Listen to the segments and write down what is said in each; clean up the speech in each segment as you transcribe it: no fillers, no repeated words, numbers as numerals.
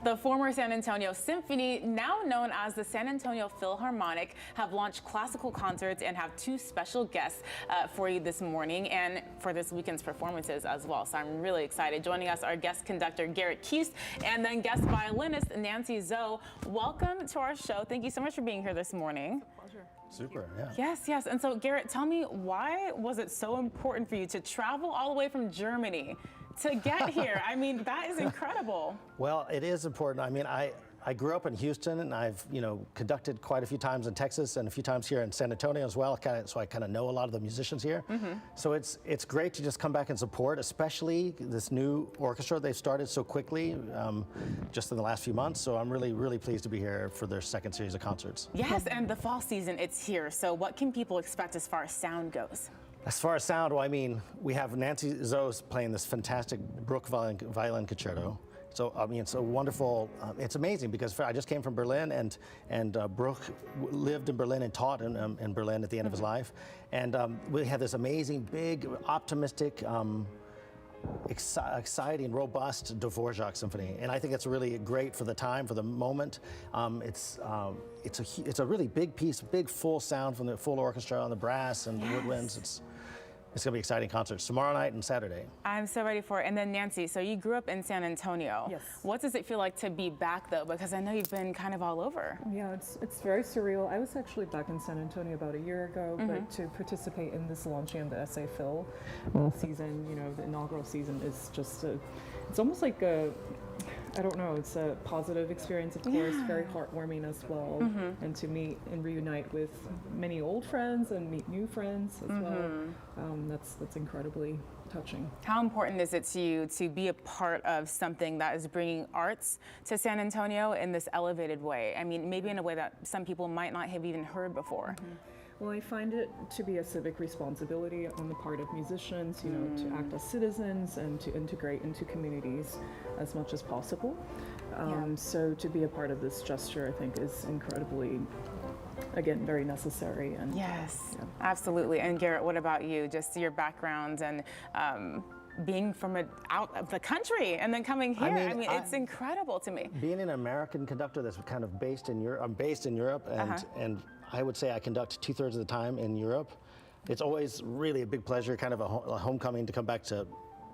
The former San Antonio Symphony, now known as the San Antonio Philharmonic, have launched classical concerts and have two special guests for you this morning and for this weekend's performances as well. So I'm really excited. Joining us are guest conductor Garrett Cuse and then guest violinist Nancy Zoe. Welcome to our show. Thank you so much for being here this morning. It's a pleasure. Super, yeah. Yes. And so Garrett, tell me, why was it so important for you to travel all the way from Germany to get here? I mean, that is incredible. Well, it is important. I mean, I grew up in Houston, and I've conducted quite a few times in Texas and a few times here in San Antonio as well. So I kind of know a lot of the musicians here. So it's great to just come back and support, especially this new orchestra they've started so quickly, just in the last few months. So I'm really pleased to be here for their second series of concerts. Yes, and the fall season, it's here. So what can people expect as far as sound goes? As far as sound, well, I mean, we have Nancy Zoe playing this fantastic Bruch violin concerto. So I mean, it's a wonderful. It's amazing because I just came from Berlin, and Bruch lived in Berlin and taught in Berlin at the end of his life, and we have this amazing, big, optimistic, exciting, robust Dvorak symphony, and I think it's really great for the time, for the moment. It's a really big piece, big full sound from the full orchestra on the brass and the woodwinds. It's going to be exciting concerts tomorrow night and Saturday. I'm so ready for it. And then Nancy, so you grew up in San Antonio. Yes. What does it feel like to be back though? Because I know you've been kind of all over. Yeah, it's very surreal. I was actually back in San Antonio about a year ago, but to participate in this launching of the SA Phil season, the inaugural season is just it's almost like I don't know, it's a positive experience, of course, very heartwarming as well, and to meet and reunite with many old friends and meet new friends as well. That's incredibly touching. How important is it to you to be a part of something that is bringing arts to San Antonio in this elevated way? I mean, maybe in a way that some people might not have even heard before. Well, I find it to be a civic responsibility on the part of musicians, to act as citizens and to integrate into communities as much as possible. So to be a part of this gesture, I think, is incredibly, again, very necessary. And yes, absolutely. And Garrett, what about you? Just your background and being from out of the country and then coming here. I mean, it's incredible to me. Being an American conductor that's kind of based in Europe, I'm based in Europe, and I would say I conduct 2/3 of the time in Europe. It's always really a big pleasure, kind of a homecoming to come back to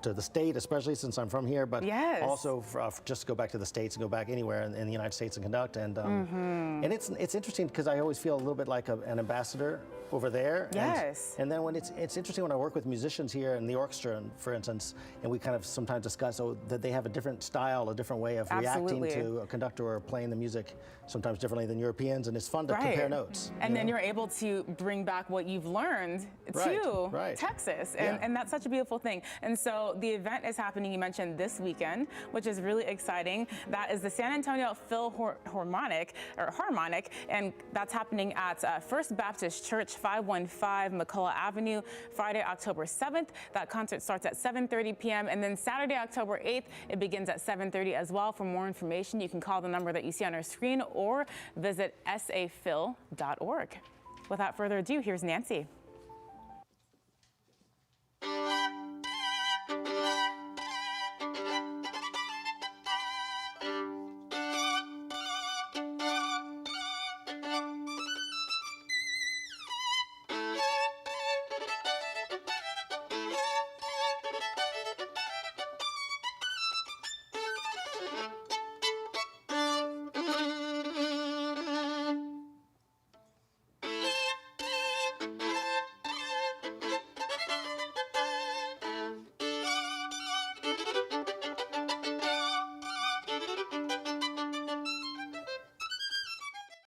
the state, especially since I'm from here, but also just go back to the States and go back anywhere in the United States and conduct. And and it's interesting because I always feel a little bit like an ambassador over there. Yes. And then when it's interesting when I work with musicians here in the orchestra, for instance, and we kind of sometimes discuss that they have a different style, a different way of reacting to a conductor or playing the music sometimes differently than Europeans, and it's fun to compare notes. And then you're able to bring back what you've learned to Texas, and that's such a beautiful thing. And so the event is happening, you mentioned, this weekend, which is really exciting. That is the San Antonio Philharmonic, and that's happening at First Baptist Church, 515 McCullough Avenue, Friday, October 7th. That concert starts at 7:30 p.m. and then Saturday, October 8th, it begins at 7:30 as well. For more information, you can call the number that you see on our screen or visit saphil.org. Without further ado, here's Nancy.